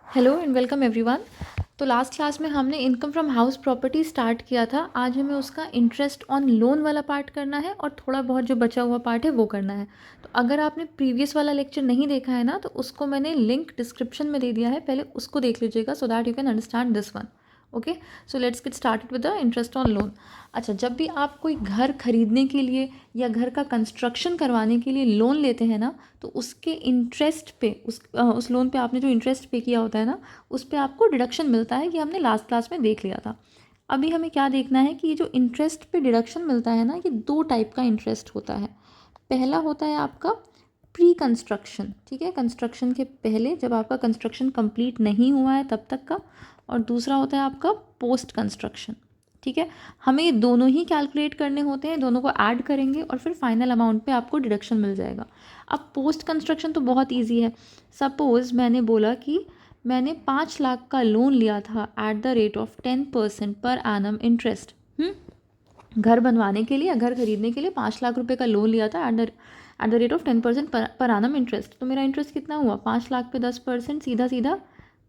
Hello and welcome everyone. तो last class में हमने income from house property start किया था। आज हमें उसका इंटरेस्ट ऑन लोन वाला पार्ट करना है और थोड़ा बहुत जो बचा हुआ पार्ट है वो करना है। तो अगर आपने प्रीवियस वाला लेक्चर नहीं देखा है ना, तो उसको मैंने लिंक डिस्क्रिप्शन में दे दिया है, पहले उसको देख लीजिएगा so that you can understand this one. Okay, so let's get started with the interest on loan. अच्छा, जब भी आप कोई घर खरीदने के लिए या घर का कंस्ट्रक्शन करवाने के लिए लोन लेते हैं ना, तो उसके इंटरेस्ट पे उस लोन पे आपने जो इंटरेस्ट पे किया होता है ना, उस पे आपको डिडक्शन मिलता है। ये हमने लास्ट क्लास में देख लिया था। अभी हमें क्या देखना है कि ये जो इंटरेस्ट पे डिडक्शन मिलता है ना, ये दो टाइप का इंटरेस्ट होता है। पहला होता है आपका प्री कंस्ट्रक्शन, ठीक है, कंस्ट्रक्शन के पहले, जब आपका कंस्ट्रक्शन कंप्लीट नहीं हुआ है तब तक का। और दूसरा होता है आपका पोस्ट कंस्ट्रक्शन, ठीक है। हमें ये दोनों ही कैलकुलेट करने होते हैं, दोनों को ऐड करेंगे और फिर फाइनल अमाउंट पे आपको डिडक्शन मिल जाएगा। अब पोस्ट कंस्ट्रक्शन तो बहुत ईजी है। सपोज़ मैंने बोला कि मैंने 5 लाख का लोन लिया था at the rate of 10% per annum interest. घर बनवाने के लिए या घर खरीदने के लिए 5 लाख रुपए का लोन लिया था at the rate of 10% per annum interest. तो मेरा इंटरेस्ट कितना हुआ? 5 लाख पे 10%, सीधा सीधा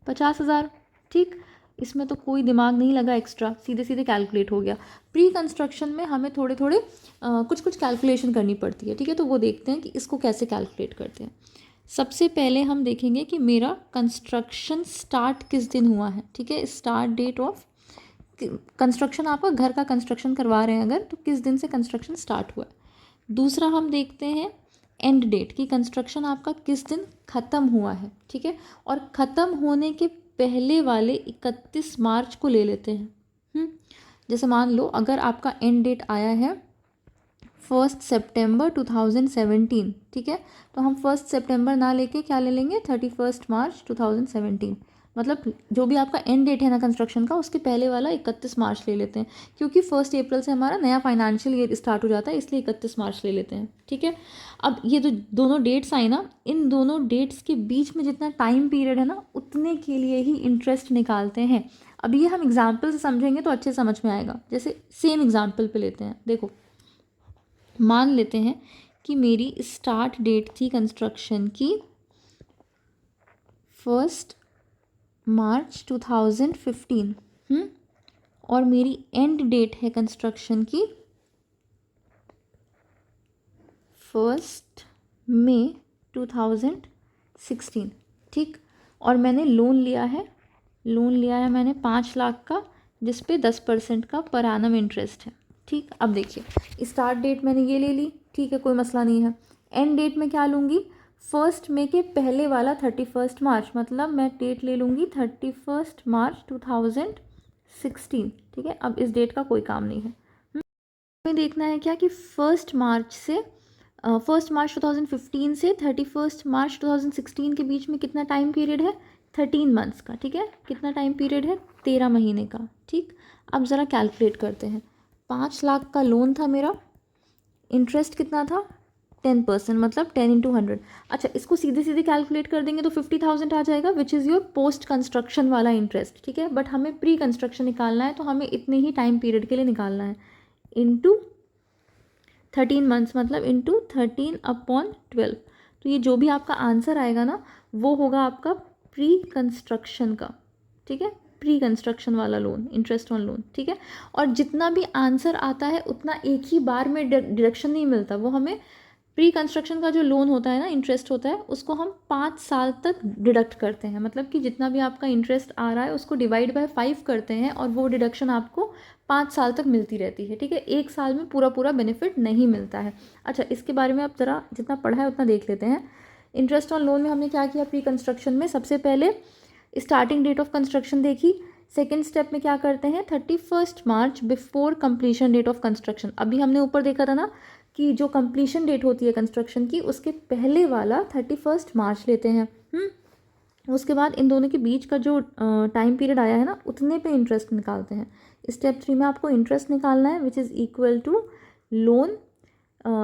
50,000। ठीक, इसमें तो कोई दिमाग नहीं लगा एक्स्ट्रा, सीधे सीधे कैलकुलेट हो गया। प्री कंस्ट्रक्शन में हमें थोड़े थोड़े कुछ कुछ कैलकुलेशन करनी पड़ती है, ठीक है। तो वो देखते हैं कि इसको कैसे कैलकुलेट करते हैं। सबसे पहले हम देखेंगे कि मेरा कंस्ट्रक्शन स्टार्ट किस दिन हुआ है, ठीक है। स्टार्ट डेट ऑफ कंस्ट्रक्शन, आपका घर का कंस्ट्रक्शन करवा रहे हैं अगर, तो किस दिन से कंस्ट्रक्शन स्टार्ट हुआ है। दूसरा हम देखते हैं एंड डेट, कि कंस्ट्रक्शन आपका किस दिन ख़त्म हुआ है, ठीक है। और ख़त्म होने के पहले वाले 31 मार्च को ले लेते हैं। जैसे मान लो अगर आपका एंड डेट आया है 1 सितंबर 2017, ठीक है, तो हम 1 सितंबर ना लेके क्या ले लेंगे, 31 मार्च 2017। मतलब जो भी आपका एंड डेट है ना कंस्ट्रक्शन का, उसके पहले वाला 31 मार्च ले लेते हैं, क्योंकि 1 अप्रैल से हमारा नया फाइनेंशियल ईयर स्टार्ट हो जाता है, इसलिए 31 मार्च ले लेते हैं, ठीक है। अब ये जो दोनों डेट्स आई ना, इन दोनों डेट्स के बीच में जितना टाइम पीरियड है ना, उतने के लिए ही इंटरेस्ट निकालते हैं। अब ये हम एग्जाम्पल से समझेंगे तो अच्छे समझ में आएगा। जैसे सेम एग्जाम्पल पे लेते हैं, देखो मान लेते हैं कि मेरी स्टार्ट डेट थी कंस्ट्रक्शन की 1 मार्च 2015, और मेरी एंड डेट है कंस्ट्रक्शन की 1 मई 2016, ठीक। और मैंने लोन लिया है मैंने 5 लाख का, जिस पे 10% का पर एनम इंटरेस्ट है, ठीक। अब देखिए, स्टार्ट डेट मैंने ये ले ली, ठीक है, कोई मसला नहीं है। एंड डेट में क्या लूँगी? 1 मई के पहले वाला 31 मार्च, मतलब मैं डेट ले लूँगी 31 मार्च 2016, ठीक है। अब इस डेट का कोई काम नहीं है। हमें देखना है क्या कि 1 मार्च से 1 मार्च 2015 से 31 मार्च 2016 के बीच में कितना टाइम पीरियड है? 13 मंथ्स का, ठीक है। कितना टाइम पीरियड है? 13 महीने का, ठीक। अब ज़रा कैलकुलेट करते हैं। 5 लाख का लोन था मेरा, इंटरेस्ट कितना था? 10%, मतलब 10 × 100। अच्छा, इसको सीधे सीधे कैलकुलेट कर देंगे तो 50,000 आ जाएगा, which is your post construction वाला इंटरेस्ट, ठीक है। बट हमें प्री कंस्ट्रक्शन निकालना है, तो हमें इतने ही टाइम पीरियड के लिए निकालना है, इंटू 13 मंथ्स, मतलब इंटू 13/12। तो ये जो भी आपका आंसर आएगा ना, वो होगा आपका प्री कंस्ट्रक्शन का, ठीक है, प्री कंस्ट्रक्शन वाला लोन, इंटरेस्ट ऑन लोन, ठीक है। और जितना भी आंसर आता है उतना एक ही बार में डिडक्शन नहीं मिलता, वो हमें प्री कंस्ट्रक्शन का जो लोन होता है ना, इंटरेस्ट होता है, उसको हम 5 साल तक डिडक्ट करते हैं। मतलब कि जितना भी आपका इंटरेस्ट आ रहा है उसको डिवाइड बाय 5 करते हैं, और वो डिडक्शन आपको 5 साल तक मिलती रहती है, ठीक है। एक साल में पूरा पूरा बेनिफिट नहीं मिलता है। अच्छा, इसके बारे में आप ज़रा जितना पढ़ा है उतना देख लेते हैं। इंटरेस्ट ऑन लोन में हमने क्या किया प्री कंस्ट्रक्शन में? सबसे पहले स्टार्टिंग डेट ऑफ कंस्ट्रक्शन देखी। सेकेंड स्टेप में क्या करते हैं? 31 March before completion date of construction. अभी हमने ऊपर देखा था ना कि जो कंप्लीशन डेट होती है कंस्ट्रक्शन की, उसके पहले वाला 31 मार्च लेते हैं। उसके बाद इन दोनों के बीच का जो टाइम पीरियड आया है ना, उतने पे इंटरेस्ट निकालते हैं। स्टेप 3 में आपको इंटरेस्ट निकालना है, which is equal to loan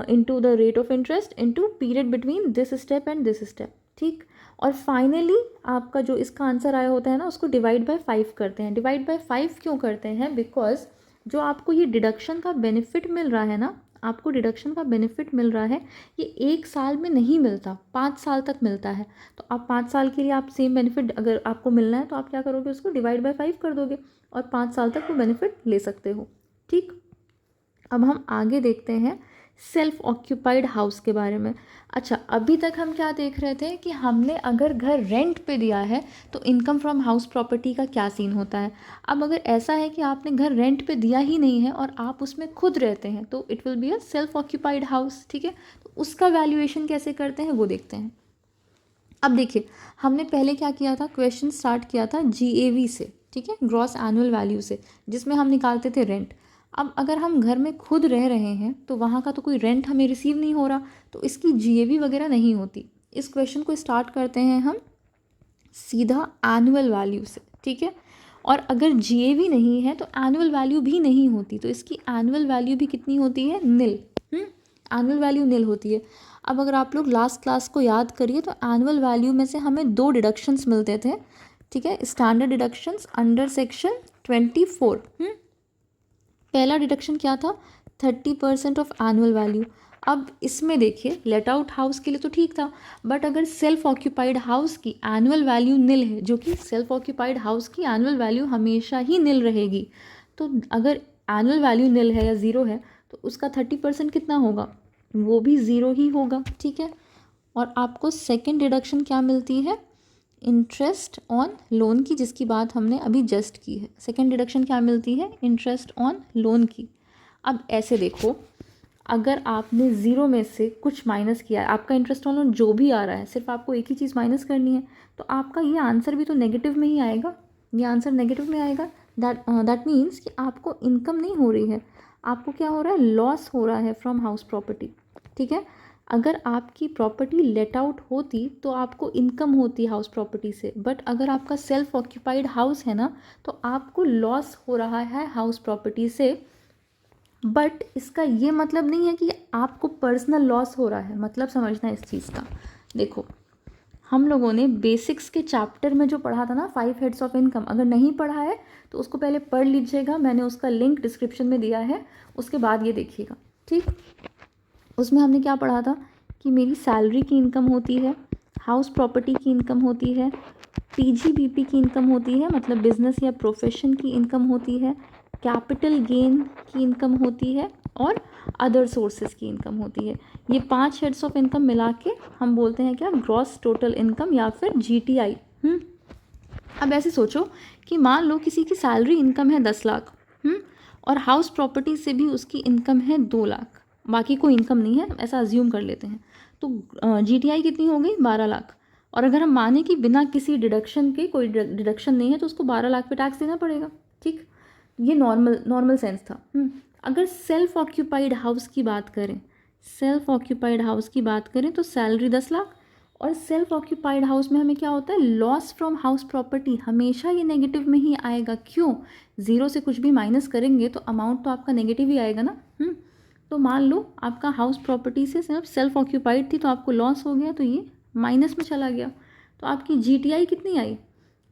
into the rate of interest into period between this step and this step, ठीक। और फाइनली आपका जो इसका आंसर आया होता है ना, उसको डिवाइड बाय 5 करते हैं। डिवाइड बाय 5 क्यों करते हैं? बिकॉज जो आपको ये डिडक्शन का बेनिफिट मिल रहा है ना, आपको डिडक्शन का बेनिफिट मिल रहा है ये 1 साल में नहीं मिलता, 5 साल तक मिलता है। तो आप 5 साल के लिए आप सेम बेनिफिट अगर आपको मिलना है तो आप क्या करोगे, उसको डिवाइड बाय 5 कर दोगे और 5 साल तक वो बेनिफिट ले सकते हो। ठीक, अब हम आगे देखते हैं सेल्फ ऑक्यूपाइड हाउस के बारे में। अच्छा, अभी तक हम क्या देख रहे थे कि हमने अगर घर रेंट पे दिया है तो इनकम फ्रॉम हाउस प्रॉपर्टी का क्या सीन होता है। अब अगर ऐसा है कि आपने घर रेंट पे दिया ही नहीं है और आप उसमें खुद रहते हैं तो it will be a self occupied house. ठीक है, तो उसका वैल्यूएशन कैसे करते हैं वो देखते हैं। अब देखिए, हमने पहले क्या किया था, क्वेश्चन स्टार्ट किया था GAV से, ठीक है, ग्रॉस एनुअल वैल्यू से, जिसमें हम निकालते थे रेंट। अब अगर हम घर में खुद रह रहे हैं तो वहाँ का तो कोई रेंट हमें रिसीव नहीं हो रहा, तो इसकी GAV वगैरह नहीं होती। इस क्वेश्चन को स्टार्ट करते हैं हम सीधा एनुअल वैल्यू से, ठीक है। और अगर GAV नहीं है तो एनुअल वैल्यू भी नहीं होती, तो इसकी एनुअल वैल्यू भी कितनी होती है, निल। एनुअल वैल्यू निल होती है। अब अगर आप लोग लास्ट क्लास को याद करिए तो एनुअल वैल्यू में से हमें 2 डिडक्शंस मिलते थे, ठीक है, स्टैंडर्ड डिडक्शंस अंडर सेक्शन 24। पहला डिडक्शन क्या था, 30% ऑफ एनुअल वैल्यू। अब इसमें देखिए, लेट आउट हाउस के लिए तो ठीक था, बट अगर सेल्फ ऑक्यूपाइड हाउस की एनुअल वैल्यू निल है, जो कि सेल्फ ऑक्यूपाइड हाउस की एनुअल वैल्यू हमेशा ही निल रहेगी, तो अगर एनुअल वैल्यू निल है या ज़ीरो है तो उसका 30% कितना होगा, वो भी ज़ीरो ही होगा। ठीक है, और आपको सेकेंड डिडक्शन क्या मिलती है, इंटरेस्ट ऑन लोन की, जिसकी बात हमने अभी जस्ट की है। सेकेंड डिडक्शन क्या मिलती है, इंटरेस्ट ऑन लोन की। अब ऐसे देखो, अगर आपने ज़ीरो में से कुछ माइनस किया है, आपका इंटरेस्ट ऑन लोन जो भी आ रहा है, सिर्फ आपको एक ही चीज़ माइनस करनी है, तो आपका ये आंसर भी तो नेगेटिव में ही आएगा, ये आंसर नेगेटिव में आएगा। दैट मीन्स कि आपको इनकम नहीं हो रही है, आपको क्या हो रहा है, लॉस हो रहा है फ्रॉम हाउस प्रॉपर्टी। ठीक है, अगर आपकी प्रॉपर्टी लेट आउट होती तो आपको इनकम होती हाउस प्रॉपर्टी से, बट अगर आपका सेल्फ ऑक्यूपाइड हाउस है ना, तो आपको लॉस हो रहा है हाउस प्रॉपर्टी से। बट इसका ये मतलब नहीं है कि आपको पर्सनल लॉस हो रहा है, मतलब समझना इस चीज़ का। देखो, हम लोगों ने बेसिक्स के चैप्टर में जो पढ़ा था ना, 5 हेड्स ऑफ इनकम, अगर नहीं पढ़ा है तो उसको पहले पढ़ लीजिएगा, मैंने उसका लिंक डिस्क्रिप्शन में दिया है, उसके बाद ये देखिएगा। ठीक, उसमें हमने क्या पढ़ा था कि मेरी सैलरी की इनकम होती है, हाउस प्रॉपर्टी की इनकम होती है, PGBP की इनकम होती है, मतलब बिजनेस या प्रोफेशन की इनकम होती है, कैपिटल गेन की इनकम होती है, और अदर सोर्सेज की इनकम होती है। ये 5 हेड्स ऑफ इनकम मिला के हम बोलते हैं क्या, ग्रॉस टोटल इनकम या फिर GTI। अब ऐसे सोचो कि मान लो किसी की सैलरी इनकम है 10 लाख, और हाउस प्रॉपर्टी से भी उसकी इनकम है 2 लाख, बाकी कोई इनकम नहीं है, ऐसा अज्यूम कर लेते हैं। तो GTI कितनी हो गई, 12 लाख। और अगर हम माने कि बिना किसी डिडक्शन के, कोई डिडक्शन नहीं है, तो उसको 12 लाख पे टैक्स देना पड़ेगा। ठीक, ये नॉर्मल सेंस था। अगर सेल्फ ऑक्यूपाइड हाउस की बात करें, सेल्फ ऑक्यूपाइड हाउस की बात करें तो सैलरी 10 लाख, और सेल्फ ऑक्यूपाइड हाउस में हमें क्या होता है, लॉस फ्रॉम हाउस प्रॉपर्टी, हमेशा ये नेगेटिव में ही आएगा। क्यों, ज़ीरो से कुछ भी माइनस करेंगे तो अमाउंट तो आपका नेगेटिव ही आएगा ना। तो मान लो आपका हाउस प्रॉपर्टी से सिर्फ सेल्फ ऑक्यूपाइड थी तो आपको लॉस हो गया, तो ये माइनस में चला गया, तो आपकी GTI कितनी आई,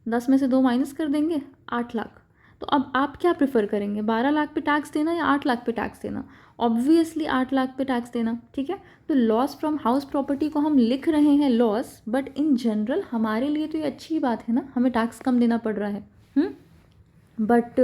10 में से 2 माइनस कर देंगे, 8 लाख। तो अब आप क्या प्रेफर करेंगे, 12 लाख पे टैक्स देना या 8 लाख पे टैक्स देना, ऑब्वियसली 8 लाख पे टैक्स देना। ठीक है, तो लॉस फ्रॉम हाउस प्रॉपर्टी को हम लिख रहे हैं लॉस, बट इन जनरल हमारे लिए तो ये अच्छी बात है ना, हमें टैक्स कम देना पड़ रहा है। बट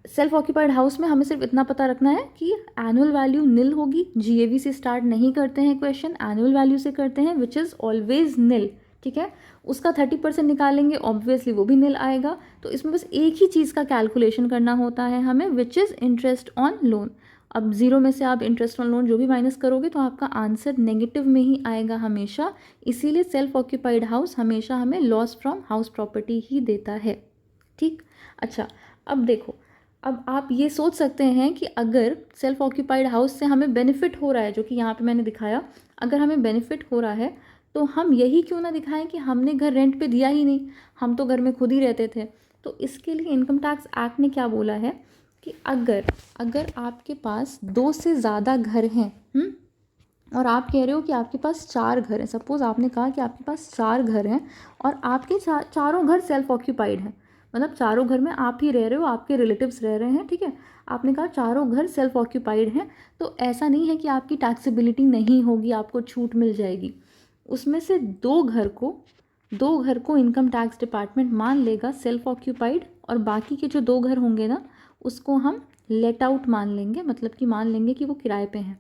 सेल्फ ऑक्यूपाइड हाउस में हमें सिर्फ इतना पता रखना है कि एनुअल वैल्यू निल होगी, GAV से स्टार्ट नहीं करते हैं क्वेश्चन, एनुअल वैल्यू से करते हैं, विच इज़ ऑलवेज निल। ठीक है, उसका 30% निकालेंगे, ऑब्वियसली वो भी निल आएगा। तो इसमें बस एक ही चीज़ का कैलकुलेशन करना होता है हमें, which is interest on loan. अब ज़ीरो में से आप इंटरेस्ट ऑन लोन जो भी माइनस करोगे तो आपका आंसर नेगेटिव में ही आएगा हमेशा, इसीलिए सेल्फ ऑक्यूपाइड हाउस हमेशा हमें लॉस फ्रॉम हाउस प्रॉपर्टी ही देता है। ठीक, अच्छा, अब देखो, अब आप ये सोच सकते हैं कि अगर सेल्फ ऑक्यूपाइड हाउस से हमें बेनिफिट हो रहा है, जो कि यहाँ पे मैंने दिखाया, अगर हमें बेनिफिट हो रहा है तो हम यही क्यों ना दिखाएं कि हमने घर रेंट पे दिया ही नहीं, हम तो घर में खुद ही रहते थे। तो इसके लिए इनकम टैक्स एक्ट ने क्या बोला है कि अगर आपके पास 2 से ज़्यादा घर हैं, और आप कह रहे हो कि आपके पास 4 घर हैं, सपोज़ आपने कहा कि आपके पास 4 घर हैं और आपके चारों घर सेल्फ ऑक्यूपाइड हैं, मतलब चारों घर में आप ही रह रहे हो, आपके रिलेटिव्स रह रहे हैं, ठीक है। आपने कहा चारों घर सेल्फ ऑक्यूपाइड हैं, तो ऐसा नहीं है कि आपकी टैक्सेबिलिटी नहीं होगी, आपको छूट मिल जाएगी। उसमें से दो घर को इनकम टैक्स डिपार्टमेंट मान लेगा सेल्फ ऑक्यूपाइड, और बाकी के जो दो घर होंगे ना उसको हम लेट आउट मान लेंगे, मतलब कि मान लेंगे कि वो किराए पे हैं।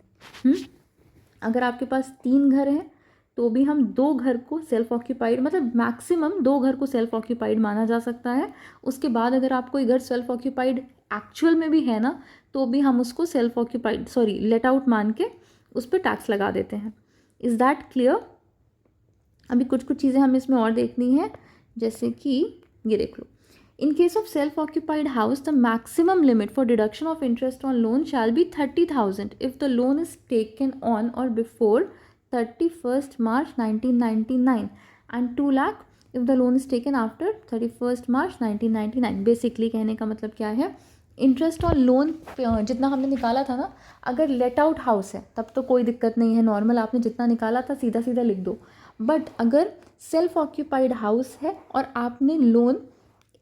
अगर आपके पास 3 घर हैं तो भी हम 2 घर को सेल्फ ऑक्यूपाइड, मतलब मैक्सिमम 2 घर को सेल्फ ऑक्यूपाइड माना जा सकता है। उसके बाद अगर आप कोई घर सेल्फ ऑक्यूपाइड एक्चुअल में भी है ना, तो भी हम उसको सेल्फ ऑक्यूपाइड लेट आउट मान के उस पर टैक्स लगा देते हैं। Is that clear? अभी कुछ चीज़ें हमें इसमें और देखनी है, जैसे कि ये देख लो। In case of self-occupied house, the maximum limit for deduction of interest on loan shall be 30,000 if the loan is taken on or before 31st March 1999 and 2 lakh if the loan is taken after 31st March 1999. Basically कहने का मतलब क्या है, interest on loan जितना हमने निकाला था ना, अगर लेट आउट हाउस है तब तो कोई दिक्कत नहीं है, नॉर्मल आपने जितना निकाला था सीधा सीधा लिख दो। बट अगर सेल्फ ऑक्यूपाइड हाउस है और आपने लोन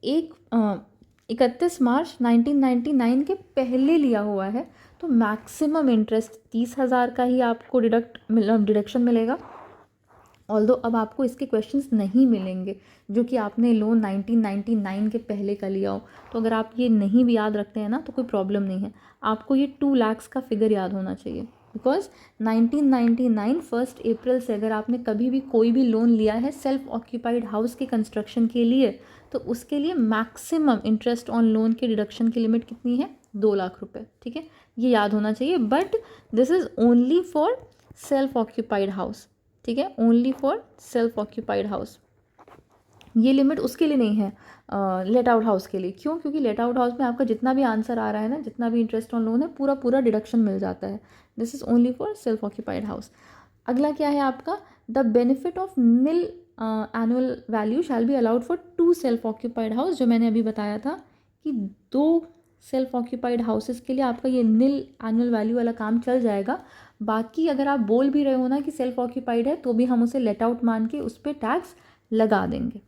31 मार्च 1999 के पहले लिया हुआ है, तो मैक्सिमम इंटरेस्ट 30,000 का ही आपको डिडक्शन मिलेगा। ऑल्दो अब आपको इसके क्वेश्चंस नहीं मिलेंगे जो कि आपने लोन 1999 के पहले का लिया हो। तो अगर आप ये नहीं भी याद रखते हैं ना तो कोई प्रॉब्लम नहीं है, आपको ये 2 लाख का फिगर याद होना चाहिए। बिकॉज 1999 1 अप्रैल से अगर आपने कभी भी कोई भी लोन लिया है सेल्फ ऑक्यूपाइड हाउस के कंस्ट्रक्शन के लिए, तो उसके लिए मैक्सिमम इंटरेस्ट ऑन लोन के डिडक्शन की लिमिट कितनी है, 2 लाख रुपए, ठीक है। ये याद होना चाहिए। But this is only for self occupied house, ठीक है, only for self occupied house. ये लिमिट उसके लिए नहीं है लेट आउट हाउस के लिए। क्यों? क्योंकि लेट आउट हाउस में आपका जितना भी आंसर आ रहा है ना, जितना भी इंटरेस्ट ऑन लोन है, पूरा डिडक्शन मिल जाता है। This is only for self occupied house. अगला क्या है आपका, the benefit of nil annual value shall be allowed for 2 self occupied house. जो मैंने अभी बताया था कि 2 सेल्फ ऑक्यूपाइड हाउसेस के लिए आपका ये निल एनुअल वैल्यू वाला काम चल जाएगा। बाकी अगर आप बोल भी रहे हो ना कि सेल्फ ऑक्यूपाइड है, तो भी हम उसे लेट आउट मान के उस पर टैक्स लगा देंगे।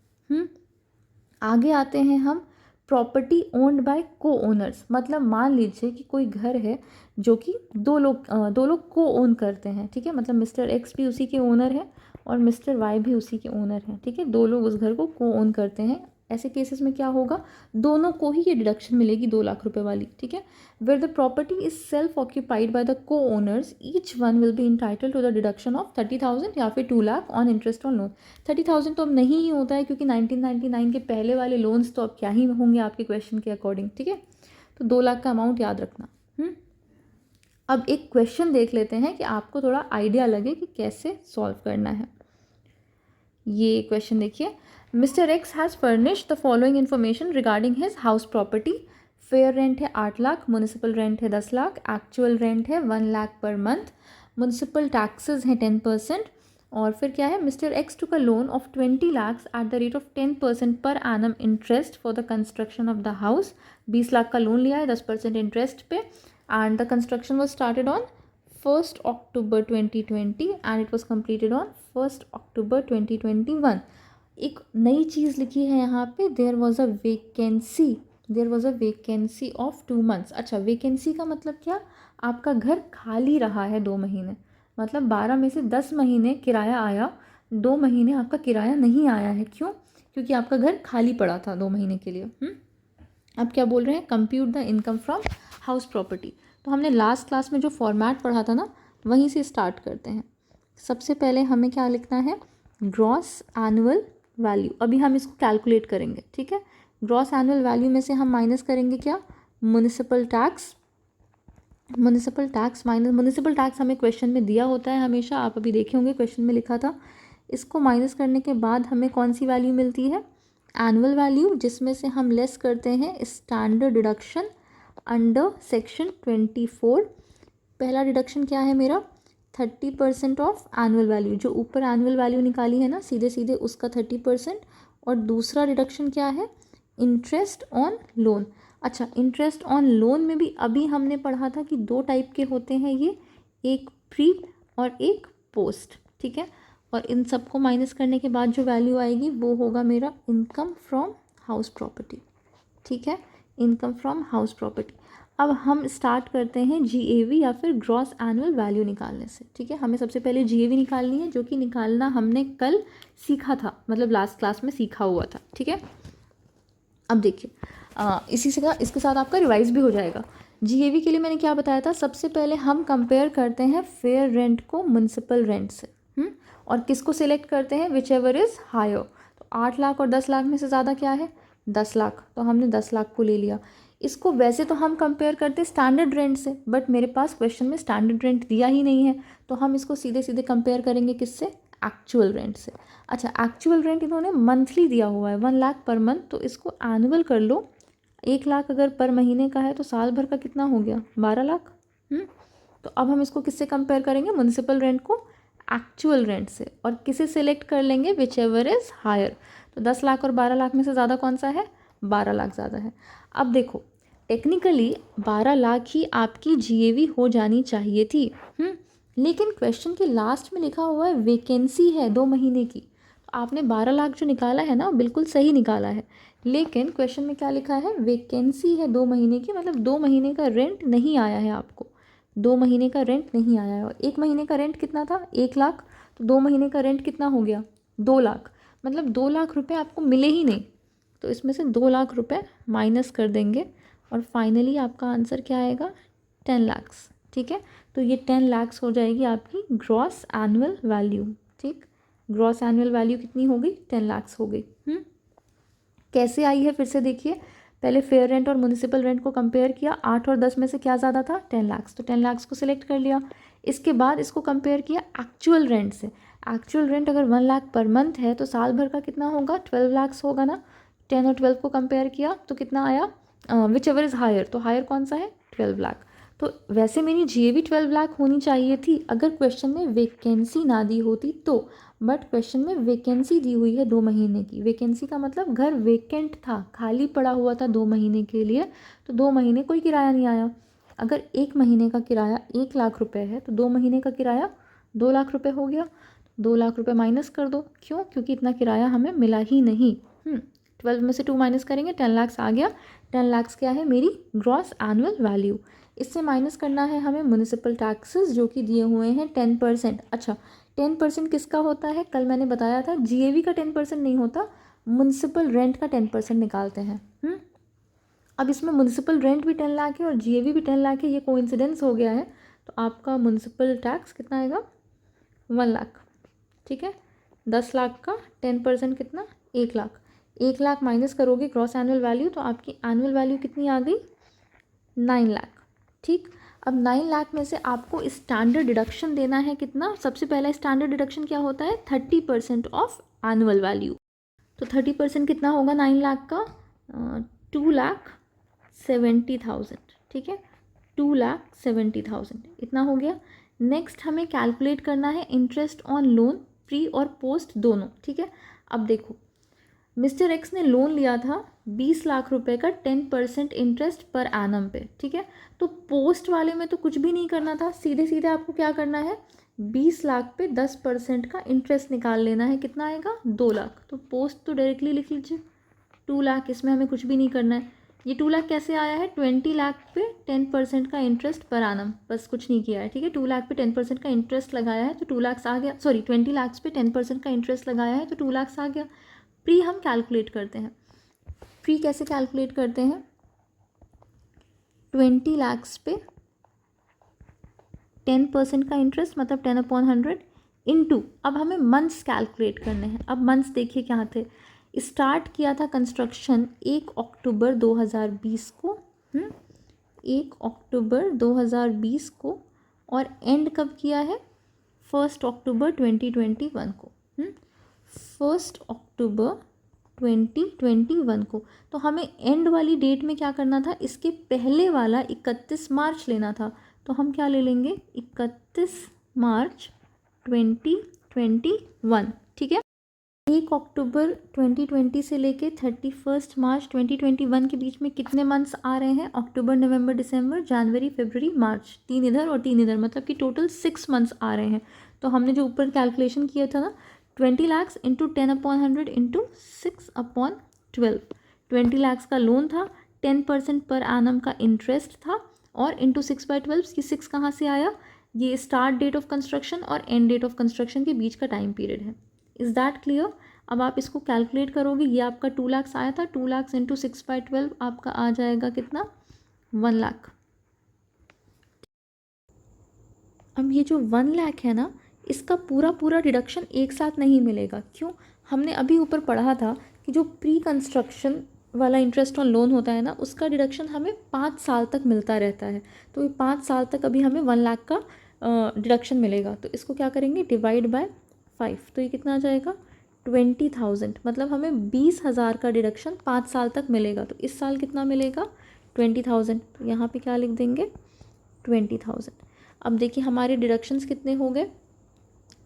आगे आते हैं हम, प्रॉपर्टी ओन्ड बाय को ओनर्स। मतलब मान लीजिए कि कोई घर है जो कि दो लोग को ओन करते हैं, ठीक है। मतलब मिस्टर एक्स भी उसी के ओनर है और मिस्टर वाई भी उसी के ओनर हैं, ठीक है। 2 लोग उस घर को ओन करते हैं। ऐसे केसेस में क्या होगा, दोनों को ही ये डिडक्शन मिलेगी 2 लाख रुपए वाली, ठीक है। Where the property is self occupied by the co owners, each one will be entitled to the deduction of 30,000 या फिर 2 lakh on interest on loan. 30,000 तो अब नहीं ही होता है क्योंकि 1999 के पहले वाले लोन्स तो अब क्या ही होंगे आपके क्वेश्चन के अकॉर्डिंग, ठीक है। तो 2 लाख का अमाउंट याद रखना। अब एक क्वेश्चन देख लेते हैं कि आपको थोड़ा आइडिया लगे कि कैसे सॉल्व करना है। ये क्वेश्चन देखिए, mister x has furnish the following information regarding his house property. Fair rent है 8 लाख, म्यूनिसिपल रेंट है 10 लाख, एक्चुअल रेंट है 1 lakh per month, municipal taxes हैं 10%, और फिर क्या है, mister x took a loan of 20 lakh at the rate of 10% per annum interest for the construction of the house. 20 lakh का loan लिया है 10% इंटरेस्ट पे, and the construction was started on 1 October 2020 and it was completed on 1 October 2021. एक नई चीज़ लिखी है यहाँ पे, there was a vacancy of 2 months। अच्छा, वेकेंसी का मतलब क्या, आपका घर खाली रहा है 2 महीने, मतलब 12 में से 10 महीने किराया आया, 2 महीने आपका किराया नहीं आया है। क्यों? क्योंकि आपका घर खाली पड़ा था 2 महीने के लिए। अब क्या बोल रहे हैं, compute the income from house property. तो हमने लास्ट क्लास में जो फॉर्मेट पढ़ा था ना, वहीं से स्टार्ट करते हैं। सबसे पहले हमें क्या लिखना है, ग्रॉस एनुअल वैल्यू। अभी हम इसको कैलकुलेट करेंगे, ठीक है। ग्रॉस एनुअल वैल्यू में से हम माइनस करेंगे क्या, municipal tax minus municipal tax हमें क्वेश्चन में दिया होता है हमेशा, आप अभी देखे होंगे क्वेश्चन में लिखा था। इसको माइनस करने के बाद हमें कौन सी वैल्यू मिलती है, एनुअल वैल्यू, जिसमें से हम लेस करते हैं स्टैंडर्ड डिडक्शन अंडर सेक्शन 24। पहला डिडक्शन क्या है मेरा, 30% ऑफ एनुअल वैल्यू, जो ऊपर एनुअल वैल्यू निकाली है ना सीधे सीधे उसका 30%। और दूसरा डिडक्शन क्या है, इंटरेस्ट ऑन लोन। अच्छा, इंटरेस्ट ऑन लोन में भी अभी हमने पढ़ा था कि 2 टाइप के होते हैं ये, एक प्री और एक पोस्ट, ठीक है। और इन सबको माइनस करने के बाद जो वैल्यू आएगी वो होगा मेरा इनकम फ्रॉम हाउस प्रॉपर्टी। ठीक है, इनकम फ्रॉम हाउस प्रॉपर्टी। अब हम स्टार्ट करते हैं जीएवी या फिर ग्रॉस एनुअल वैल्यू निकालने से। ठीक है, हमें सबसे पहले जीएवी निकालनी है, जो कि निकालना हमने कल सीखा था, मतलब लास्ट क्लास में सीखा हुआ था। ठीक है, अब देखिए इसके साथ आपका रिवाइज भी हो जाएगा। जीएवी के लिए मैंने क्या बताया था, सबसे पहले हम कंपेयर करते हैं फेयर रेंट को म्युनिसिपल रेंट से। और किसको सिलेक्ट करते हैं, विच एवर इज़ हायर। तो 8 लाख और 10 लाख में से ज़्यादा क्या है, 10 लाख, तो हमने 10 लाख को ले लिया। इसको वैसे तो हम कंपेयर करते स्टैंडर्ड रेंट से, बट मेरे पास क्वेश्चन में स्टैंडर्ड रेंट दिया ही नहीं है, तो हम इसको सीधे सीधे कंपेयर करेंगे किससे, एक्चुअल रेंट से। अच्छा, एक्चुअल रेंट इन्होंने मंथली दिया हुआ है 1 लाख पर मंथ, तो इसको एनुअल कर लो। 1 लाख अगर पर महीने का है तो साल भर का कितना हो गया, 12 लाख। तो अब हम इसको किससे कंपेयर करेंगे, म्युनिसिपल रेंट को एक्चुअल रेंट से, और किसे सिलेक्ट कर लेंगे, विच एवर इज़ हायर। तो 10 लाख और 12 लाख में से ज़्यादा कौन सा है, 12 लाख ज़्यादा है। अब देखो टेक्निकली 12 लाख ही आपकी जीएवी हो जानी चाहिए थी, लेकिन क्वेश्चन के लास्ट में लिखा हुआ है वैकेंसी है 2 महीने की। तो आपने 12 लाख जो निकाला है ना, बिल्कुल सही निकाला है, लेकिन क्वेश्चन में क्या लिखा है, वैकेंसी है 2 महीने की, मतलब 2 महीने का रेंट नहीं आया है आपको, 2 महीने का रेंट नहीं आया है। और 1 महीने का रेंट कितना था, 1 लाख, तो 2 महीने का रेंट कितना हो गया, 2 लाख, मतलब 2 लाख रुपए आपको मिले ही नहीं। तो इसमें से 2 लाख रुपए माइनस कर देंगे और फाइनली आपका आंसर क्या आएगा, 10 लाख्स। ठीक है, तो ये 10 लाख्स हो जाएगी आपकी ग्रॉस एनुअल वैल्यू। ठीक, ग्रॉस एनुअल वैल्यू कितनी हो गई, 10 लाख्स हो गई। कैसे आई है फिर से देखिए, पहले फेयर रेंट और म्युनिसिपल रेंट को कंपेयर किया, 8 और 10 में से क्या ज़्यादा था, 10 लाख्स, तो 10 लाख्स को सिलेक्ट कर लिया। इसके बाद इसको कंपेयर किया एक्चुअल रेंट से। एक्चुअल रेंट अगर 1 लाख पर मंथ है तो साल भर का कितना होगा, 12 लाख्स होगा ना। 10 और 12 को कंपेयर किया तो कितना आया, विच एवर इज़ हायर, तो हायर कौन सा है, 12 लाख। तो वैसे मेरी जीएवी 12 लाख होनी चाहिए थी अगर क्वेश्चन में वैकेंसी ना दी होती तो, बट क्वेश्चन में वैकेंसी दी हुई है 2 महीने की। वैकेंसी का मतलब घर वेकेंट था, खाली पड़ा हुआ था 2 महीने के लिए, तो 2 महीने कोई किराया नहीं आया। अगर 1 महीने का किराया 1 लाख रुपए है तो 2 महीने का किराया 2 लाख रुपए हो गया। 2 लाख रुपए माइनस कर दो, क्यों, क्योंकि इतना किराया हमें मिला ही नहीं। 12 में से 2 माइनस करेंगे, 10 लाख्स आ गया। 10 लाख्स क्या है, मेरी ग्रॉस एनुअल वैल्यू। इससे माइनस करना है हमें म्युनिसिपल टैक्सेस, जो कि दिए हुए हैं 10%। अच्छा, 10% किसका होता है, कल मैंने बताया था जीएवी का 10% नहीं होता, म्युनिसिपल रेंट का 10% निकालते हैं। अब इसमें म्युनिसिपल रेंट भी 10 लाख है और जीएवी भी 10 लाख है, ये कोइंसिडेंस हो गया है, तो आपका म्युनिसिपल टैक्स कितना आएगा, 1 लाख। ठीक है, 10 लाख का 10% कितना, 1 लाख। 1 लाख माइनस करोगे ग्रॉस एनुअल वैल्यू, तो आपकी एनुअल वैल्यू कितनी आ गई, 9 लाख। ठीक, अब 9 लाख में से आपको स्टैंडर्ड डिडक्शन देना है कितना, सबसे पहला स्टैंडर्ड डिडक्शन क्या होता है, 30% ऑफ एनुअल वैल्यू। तो 30% कितना होगा 9 लाख का, 2,70,000। ठीक है, 2,70,000 इतना हो गया। नेक्स्ट हमें कैलकुलेट करना है इंटरेस्ट ऑन लोन, प्री और पोस्ट दोनों। ठीक है, अब देखो मिस्टर एक्स ने लोन लिया था 20 लाख रुपए का 10% इंटरेस्ट पर एनम पे। ठीक है, तो पोस्ट वाले में तो कुछ भी नहीं करना था, सीधे सीधे आपको क्या करना है, 20 लाख पे 10% का इंटरेस्ट निकाल लेना है, कितना आएगा, 2 लाख। तो पोस्ट तो डायरेक्टली लिख लीजिए 2 लाख, इसमें हमें कुछ भी नहीं करना है। ये 2 लाख कैसे आया है, 20 लाख पे 10% का इंटरेस्ट पर एनम, बस कुछ नहीं किया है। ठीक है, 2 लाख पे 10% का इंटरेस्ट लगाया है तो 2 लाख आ गया, सॉरी 20 लाख पे 10% का इंटरेस्ट लगाया है तो 2 लाख आ गया। प्री हम कैलकुलेट करते हैं, प्री कैसे कैलकुलेट करते हैं, 20 लाख्स पे 10% का इंटरेस्ट मतलब 10/100 इनटू, अब हमें मंथ्स कैलकुलेट करने हैं। अब मंथ्स देखिए क्या थे, स्टार्ट किया था कंस्ट्रक्शन 1 अक्टूबर 2020 को, 1 अक्टूबर 2020 को, और एंड कब किया है, 1 अक्टूबर 2021 को। 1 अक्टूबर 2021 को। तो हमें एंड वाली डेट में क्या करना था, इसके पहले वाला 31 मार्च लेना था, तो हम क्या ले लेंगे, 31 मार्च 2021। ठीक है, 1 अक्टूबर 2020 से लेके 31 मार्च 2021 के बीच में कितने मंथ्स आ रहे हैं, अक्टूबर, नवंबर, दिसंबर, जनवरी, फरवरी, मार्च, 3 इधर और 3 इधर, मतलब कि टोटल 6 मंथ्स आ रहे हैं। तो हमने जो ऊपर कैलकुलेशन किया था ना, 20 लाख इंटू 10/100 इंटू 6/12, 20 लाख का लोन था, 10% पर एनम का इंटरेस्ट था और इंटू 6/12, ये 6 कहाँ से आया, ये स्टार्ट डेट ऑफ कंस्ट्रक्शन और एंड डेट ऑफ कंस्ट्रक्शन के बीच का टाइम पीरियड है। Is that clear? अब आप इसको कैलकुलेट करोगे, ये आपका 2 लाख आया था, 2 लाख इंटू 6/12 आपका आ जाएगा कितना, 1 लाख। अब ये जो 1 लाख है ना, इसका पूरा पूरा डिडक्शन एक साथ नहीं मिलेगा। क्यों? हमने अभी ऊपर पढ़ा था कि जो प्री कंस्ट्रक्शन वाला इंटरेस्ट ऑन लोन होता है ना, उसका डिडक्शन हमें 5 साल तक मिलता रहता है। तो ये 5 साल तक अभी हमें 1 लाख का डिडक्शन मिलेगा। तो इसको क्या करेंगे, डिवाइड बाय 5, तो ये कितना आ जाएगा, 20,000। मतलब हमें 20,000 का डिडक्शन 5 साल तक मिलेगा। तो इस साल कितना मिलेगा, 20,000। तो यहाँ पे क्या लिख देंगे, 20,000। अब देखिए हमारे डिडक्शंस कितने हो गए,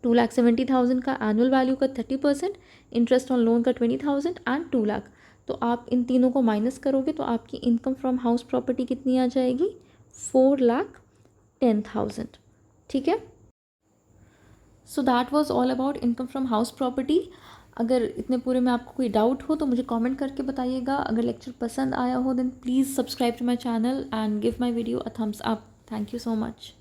2,70,000 का एनुअल वैल्यू का 30%, इंटरेस्ट ऑन लोन का 20,000 एंड 2 लाख। तो आप इन तीनों को माइनस करोगे तो आपकी इनकम फ्रॉम हाउस प्रॉपर्टी कितनी आ जाएगी, 4,10,000। ठीक है। So that was all about income from house property. अगर इतने पूरे में आपको कोई डाउट हो तो मुझे कमेंट करके बताइएगा। अगर लेक्चर पसंद आया हो then please subscribe to my channel and give my video a thumbs up. Thank you so much.